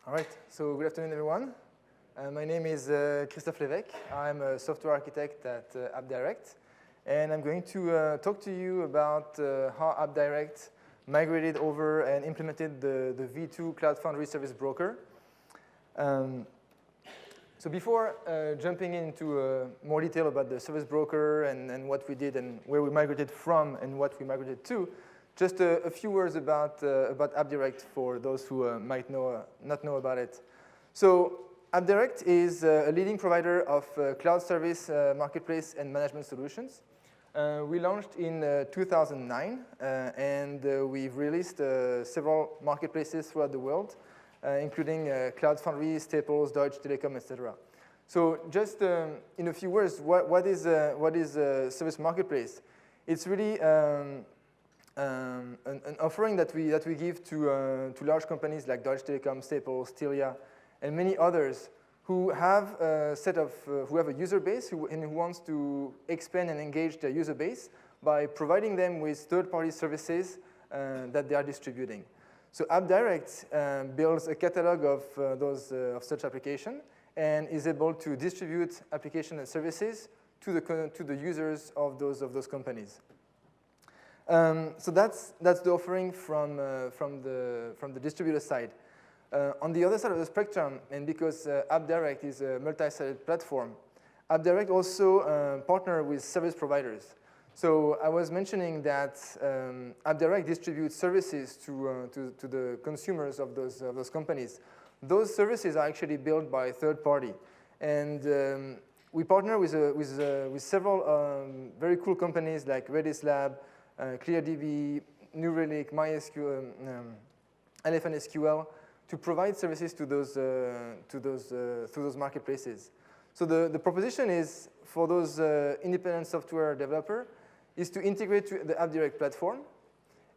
All right, so good afternoon, everyone. My name is Christophe Levesque. I'm a software architect at AppDirect, and I'm going to talk to you about how AppDirect migrated over and implemented the V2 Cloud Foundry service broker. So before jumping into more detail about the service broker and what we did and where we migrated from and what we migrated to, just a few words about AppDirect for those who might not know about it. So AppDirect is a leading provider of cloud service marketplace and management solutions. We launched in 2009, and we've released several marketplaces throughout the world, including Cloud Foundry, Staples, Deutsche Telekom, etc. So just in a few words, what is a service marketplace? It's really an offering that we give to large companies like Deutsche Telekom, Staples, Telia, and many others who have a user base and who wants to expand and engage their user base by providing them with third-party services that they are distributing. So AppDirect builds a catalog of such applications and is able to distribute applications and services to the users of those companies. So that's the offering from the distributor side. On the other side of the spectrum, and because AppDirect is a multi-sided platform, AppDirect also partners with service providers. So I was mentioning that AppDirect distributes services to the consumers of those companies. Those services are actually built by third party, and we partner with several very cool companies like Redis Lab, ClearDB, New Relic, MySQL, Elephant SQL to provide services to those marketplaces. So the proposition is for those independent software developer is to integrate to the AppDirect platform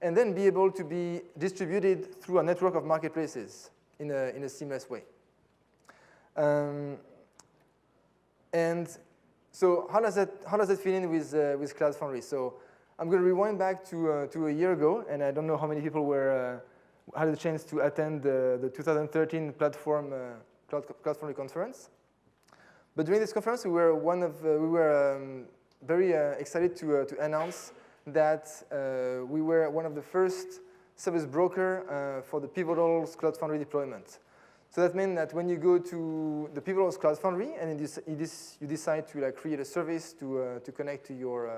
and then be able to be distributed through a network of marketplaces in a seamless way. And so how does that fit in with Cloud Foundry? So I'm going to rewind back to a year ago, and I don't know how many people had the chance to attend the 2013 Cloud Foundry conference. But during this conference, we were very excited to announce that we were one of the first service broker for the Pivotal Cloud Foundry deployment. So that meant that when you go to the Pivotal Cloud Foundry and you decide to create a service to connect to your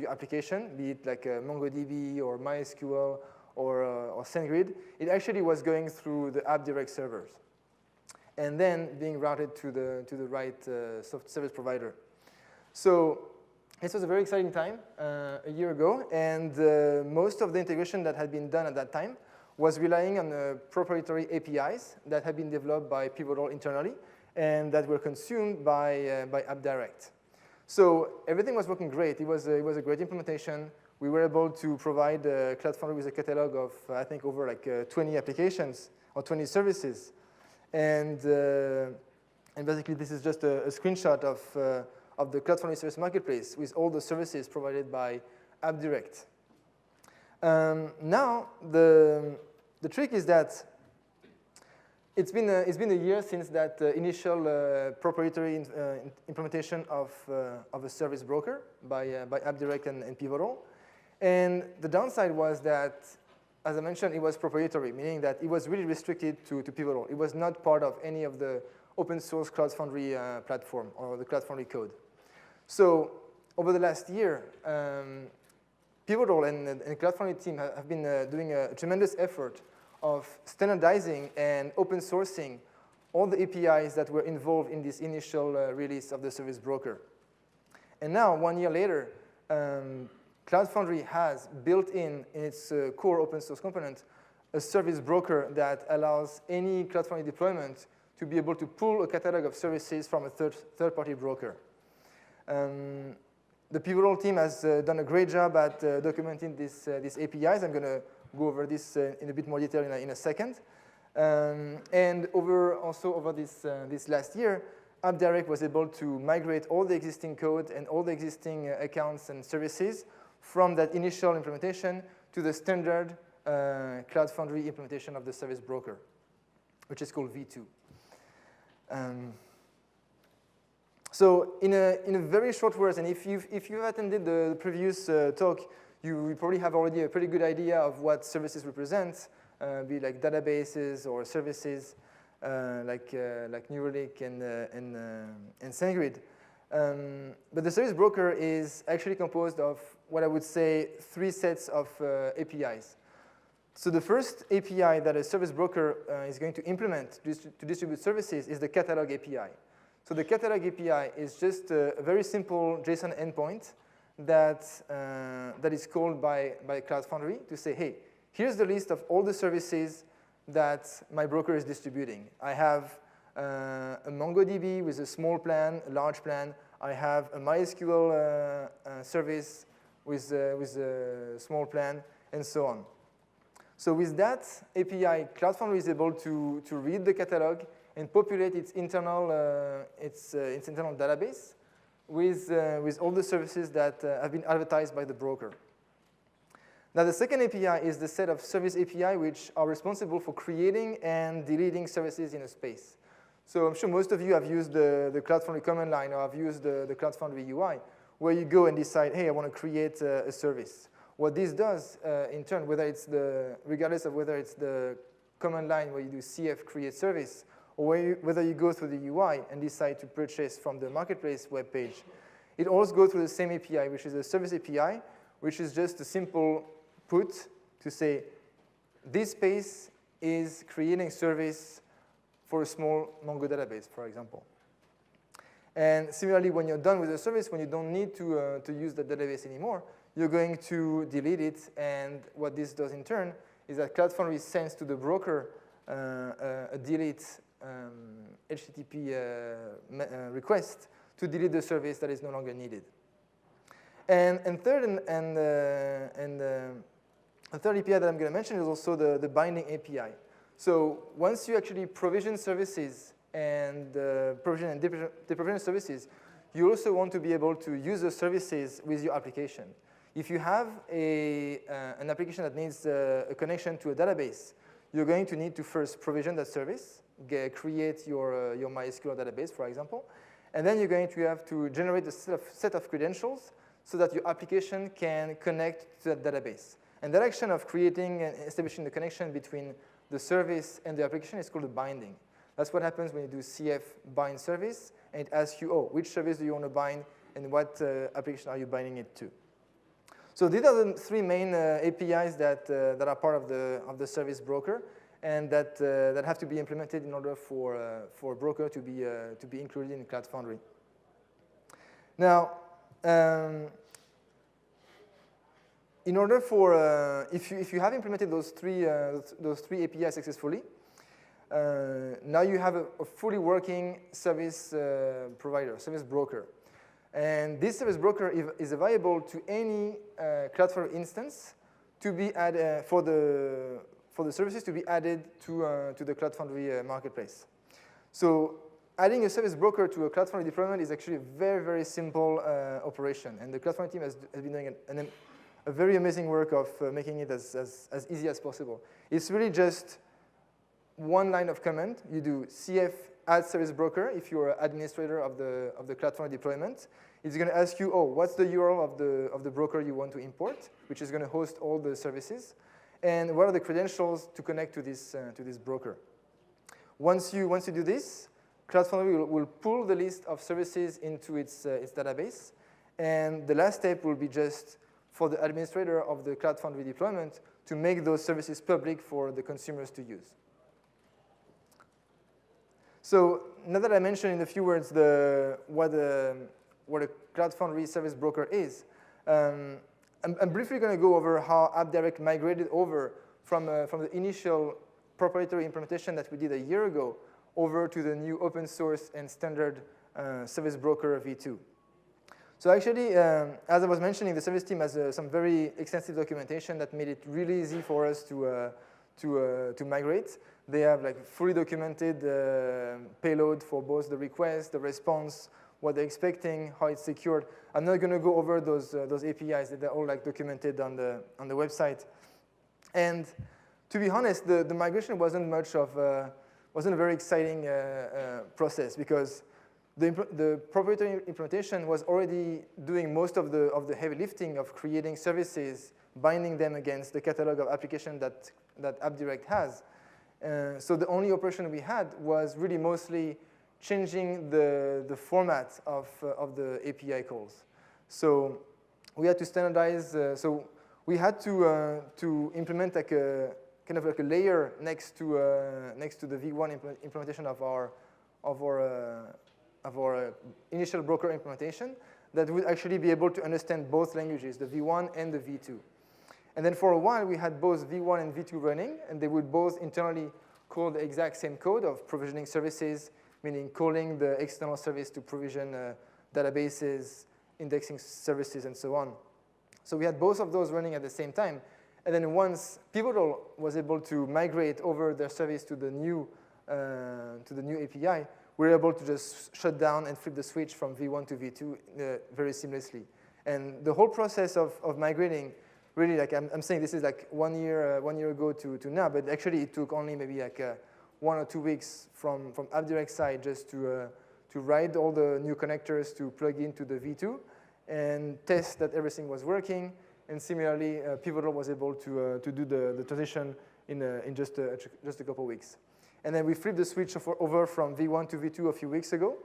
application, be it like MongoDB or MySQL or SendGrid, it actually was going through the AppDirect servers and then being routed to the right service provider. So this was a very exciting time a year ago, and most of the integration that had been done at that time was relying on proprietary APIs that had been developed by Pivotal internally and that were consumed by AppDirect. So everything was working great. It was a great implementation. We were able to provide Cloud Foundry with a catalog of, I think, over 20 applications or 20 services. And basically, this is just a screenshot of the Cloud Foundry Service Marketplace with all the services provided by AppDirect. Now, the trick is that it's been a year since that initial proprietary implementation of a service broker by AppDirect and Pivotal. And the downside was that, as I mentioned, it was proprietary, meaning that it was really restricted to Pivotal. It was not part of any of the open source Cloud Foundry platform or the Cloud Foundry code. So over the last year, Pivotal and the Cloud Foundry team have been doing a tremendous effort of standardizing and open sourcing all the APIs that were involved in this initial release of the service broker. And now, 1 year later, Cloud Foundry has built in its core open source component a service broker that allows any Cloud Foundry deployment to be able to pull a catalog of services from a third-party broker. The Pivotal team has done a great job at documenting these APIs. I'm going to go over this in a bit more detail in a second. And over this last year, AppDirect was able to migrate all the existing code and all the existing accounts and services from that initial implementation to the standard Cloud Foundry implementation of the service broker. which is called V2. So in a very short words, and if you've attended the previous talk, you probably have already a pretty good idea of what services represent, be like databases or services like New Relic and SendGrid. But the service broker is actually composed of what I would say 3 sets of APIs. So the first API that a service broker is going to implement to distribute services is the catalog API. So the catalog API is just a very simple JSON endpoint that is called by Cloud Foundry to say, hey, here's the list of all the services that my broker is distributing. I have a MongoDB with a small plan, a large plan. I have a MySQL service with a small plan, and so on. So with that API, Cloud Foundry is able to read the catalog and populate its internal database with all the services that have been advertised by the broker. Now the second API is the set of service API which are responsible for creating and deleting services in a space. So I'm sure most of you have used the Cloud Foundry command line or have used the Cloud Foundry UI, where you go and decide, hey, I want to create a service. What this does, in turn, regardless of whether it's the command line where you do cf create service, or whether you go through the UI and decide to purchase from the marketplace web page, it all goes through the same API, which is a service API, which is just a simple put to say, this space is creating service for a small Mongo database, for example. And similarly, when you're done with the service, when you don't need to use the database anymore, you're going to delete it. And what this does in turn is that Cloud Foundry sends to the broker a delete HTTP request to delete the service that is no longer needed. And third, the third API that I'm going to mention is also the binding API. So once you actually provision services and provision and deprovision services, you also want to be able to use those services with your application. If you have an application that needs a connection to a database, you're going to need to first provision that service, create your MySQL database, for example, and then you're going to have to generate a set of credentials so that your application can connect to that database. And that action of creating and establishing the connection between the service and the application is called a binding. That's what happens when you do cf bind service, and it asks you, oh, which service do you want to bind, and what application are you binding it to? So these are the 3 main APIs that are part of the service broker, and that have to be implemented in order for a broker to be included in Cloud Foundry. Now, in order for if you have implemented those three APIs successfully, now you have a fully working service provider, service broker. And this service broker is available to any Cloud Foundry instance to be added for the services to be added to the Cloud Foundry marketplace. So adding a service broker to a Cloud Foundry deployment is actually a very, very simple operation. And the Cloud Foundry team has been doing a very amazing work of making it as easy as possible. It's really just one line of command. You do cf add service broker if you're an administrator of the Cloud Foundry deployment. It's going to ask you, oh, what's the URL of the broker you want to import, which is going to host all the services, and what are the credentials to connect to this broker. Once you do this, Cloud Foundry will pull the list of services into its database, and the last step will be just for the administrator of the Cloud Foundry deployment to make those services public for the consumers to use. So now that I mentioned in a few words what a Cloud Foundry service broker is, I'm briefly going to go over how AppDirect migrated over from the initial proprietary implementation that we did a year ago over to the new open source and standard service broker v2. So actually, as I was mentioning, the service team has some very extensive documentation that made it really easy for us to migrate. They have like fully documented payload for both the request, the response, what they're expecting, how it's secured. I'm not going to go over those APIs. They're all like documented on the website. And to be honest, the migration wasn't much of wasn't a very exciting process because the proprietary implementation was already doing most of the heavy lifting of creating services, binding them against the catalog of applications that AppDirect has. So the only operation we had was really mostly changing the format of the API calls. So we had to standardize. So we had to implement like a kind of like a layer next to the V1 implementation of our initial broker implementation that would actually be able to understand both languages, the V1 and the V2. And then for a while, we had both V1 and V2 running, and they would both internally call the exact same code of provisioning services, meaning calling the external service to provision databases, indexing services, and so on. So we had both of those running at the same time. And then once Pivotal was able to migrate over their service to the new API, we were able to just shut down and flip the switch from V1 to V2 very seamlessly. And the whole process of migrating, really, like I'm saying, this is like 1 year ago to now, but actually it took only maybe like 1 or 2 weeks from AppDirect side just to write all the new connectors to plug into the V2 and test that everything was working. And similarly, Pivotal was able to do the transition in just a couple weeks. And then we flipped the switch over from V1 to V2 a few weeks ago.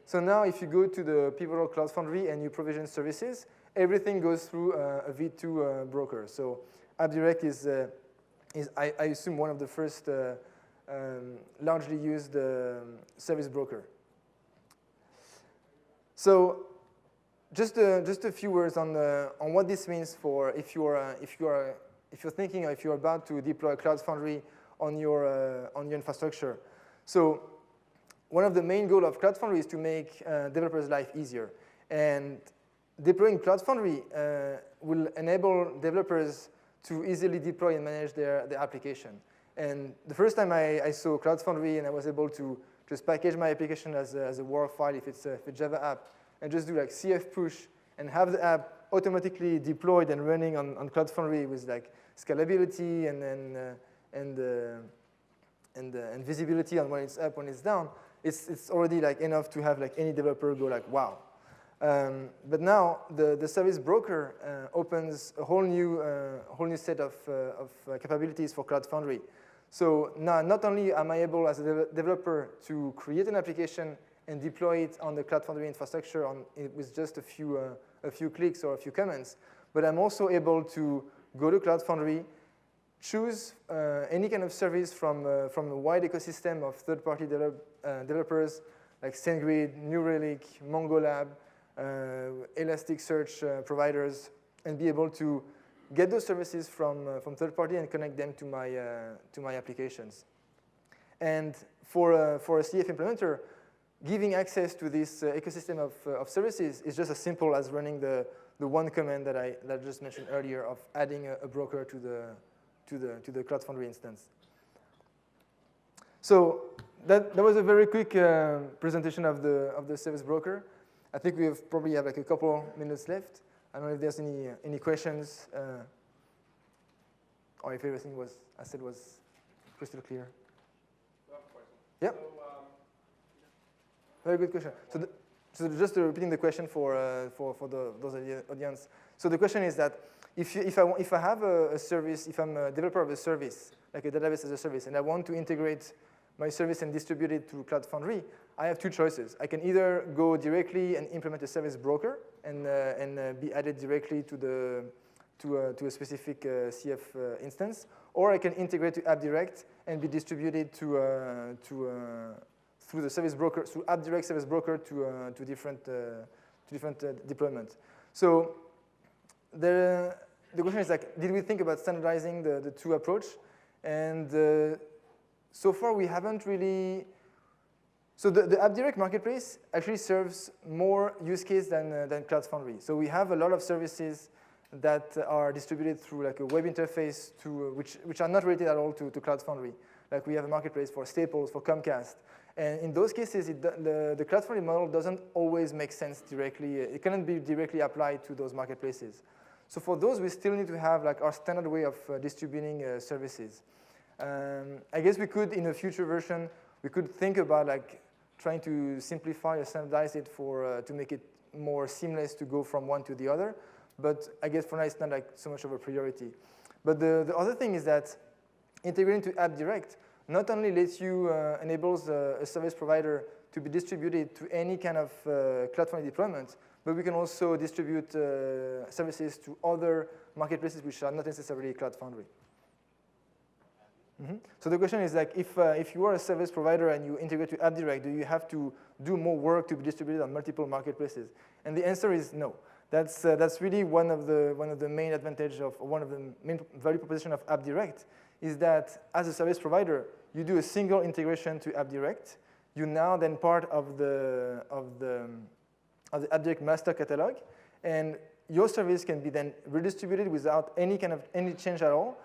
So now if you go to the Pivotal Cloud Foundry and you provision services, everything goes through a V2 broker. So AppDirect is I assume, one of the first largely used service broker. So just a few words on what this means for if you're thinking or if you're about to deploy Cloud Foundry on your infrastructure. So one of the main goals of Cloud Foundry is to make developers' life easier. And deploying Cloud Foundry will enable developers to easily deploy and manage their application. And the first time I saw Cloud Foundry and I was able to just package my application as a WAR file if it's a Java app and just do like CF push and have the app automatically deployed and running on Cloud Foundry with like scalability and visibility on when it's up, when it's down, it's already like enough to have like any developer go like, wow. But now the service broker opens a whole new set of capabilities for Cloud Foundry. So now not only am I able as a developer to create an application and deploy it on the Cloud Foundry infrastructure with just a few clicks or a few comments, but I'm also able to go to Cloud Foundry, choose any kind of service from a wide ecosystem of third-party developers like SendGrid, New Relic, MongoLab, Elasticsearch providers, and be able to get those services from third-party and connect them to my applications. And for a CF implementer, giving access to this ecosystem of services is just as simple as running the one command that I just mentioned earlier of adding a broker to the Cloud Foundry instance. So that was a very quick presentation of the service broker. I think we probably have like a couple minutes left. I don't know if there's any questions, or if everything I said was crystal clear. Yeah. Very good question. So just repeating the question for those audience. So the question is that if I have a service, if I'm a developer of a service, like a database as a service, and I want to integrate my service and distribute it to Cloud Foundry, I have two choices. I can either go directly and implement a service broker and be added directly to a specific CF instance, or I can integrate to AppDirect and be distributed through the service broker, through AppDirect service broker to different deployments. So the question is like, did we think about standardizing the two approach? And so far we haven't really. So the AppDirect marketplace actually serves more use case than Cloud Foundry. So we have a lot of services that are distributed through like a web interface which are not related at all to Cloud Foundry. Like we have a marketplace for Staples, for Comcast. And in those cases, the Cloud Foundry model doesn't always make sense directly. It cannot be directly applied to those marketplaces. So for those, we still need to have like our standard way of distributing services. I guess we could, in a future version, We could think about like trying to simplify or standardize it to make it more seamless to go from one to the other. But I guess for now it's not like so much of a priority. But the other thing is that integrating to AppDirect not only lets you enables a service provider to be distributed to any kind of CloudFoundry deployment, but we can also distribute services to other marketplaces which are not necessarily CloudFoundry. Mm-hmm. So the question is like, if you are a service provider and you integrate to AppDirect, do you have to do more work to be distributed on multiple marketplaces? And the answer is no. That's really one of the main advantages of one of the main value proposition of AppDirect is that as a service provider, you do a single integration to AppDirect. You now then part of the AppDirect master catalog, and your service can be then redistributed without any change at all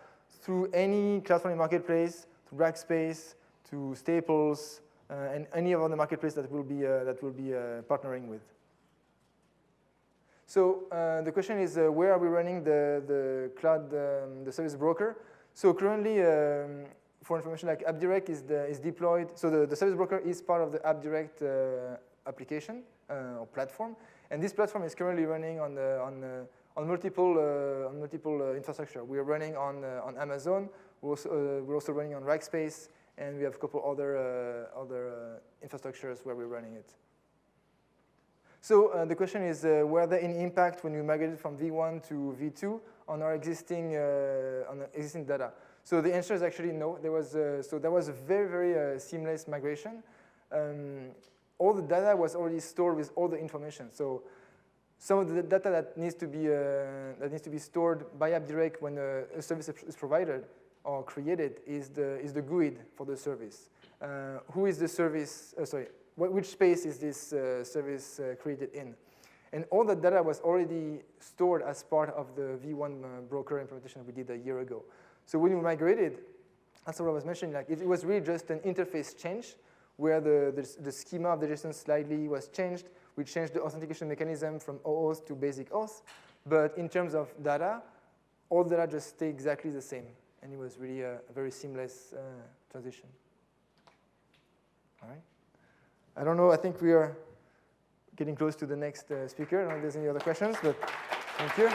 through any CloudFoundry marketplace, to Rackspace, to Staples, and any of the marketplace that will be partnering with. So the question is, where are we running the cloud, the service broker? So currently, for information, like AppDirect is deployed. So the service broker is part of the AppDirect application or platform, and this platform is currently running on multiple infrastructure. We are running on Amazon. We're also running on Rackspace, and we have a couple other infrastructures where we're running it. So the question is, were there any impact when we migrated from V1 to V2 on our existing data? So the answer is actually no. There was a very, very seamless migration. All the data was already stored with all the information. So some of the data that needs to be stored by AppDirect when a service is provided or created is the GUID for the service. Who is the service? Which space is this service created in? And all the data was already stored as part of the V1 broker implementation we did a year ago. So when we migrated, that's what I was mentioning. Like it was really just an interface change where the schema of the JSON slightly was changed. We changed the authentication mechanism from OAuth to basic auth. But in terms of data, all the data just stayed exactly the same. And it was really a very seamless transition. All right. I don't know. I think we are getting close to the next speaker. I don't know if there's any other questions, but thank you.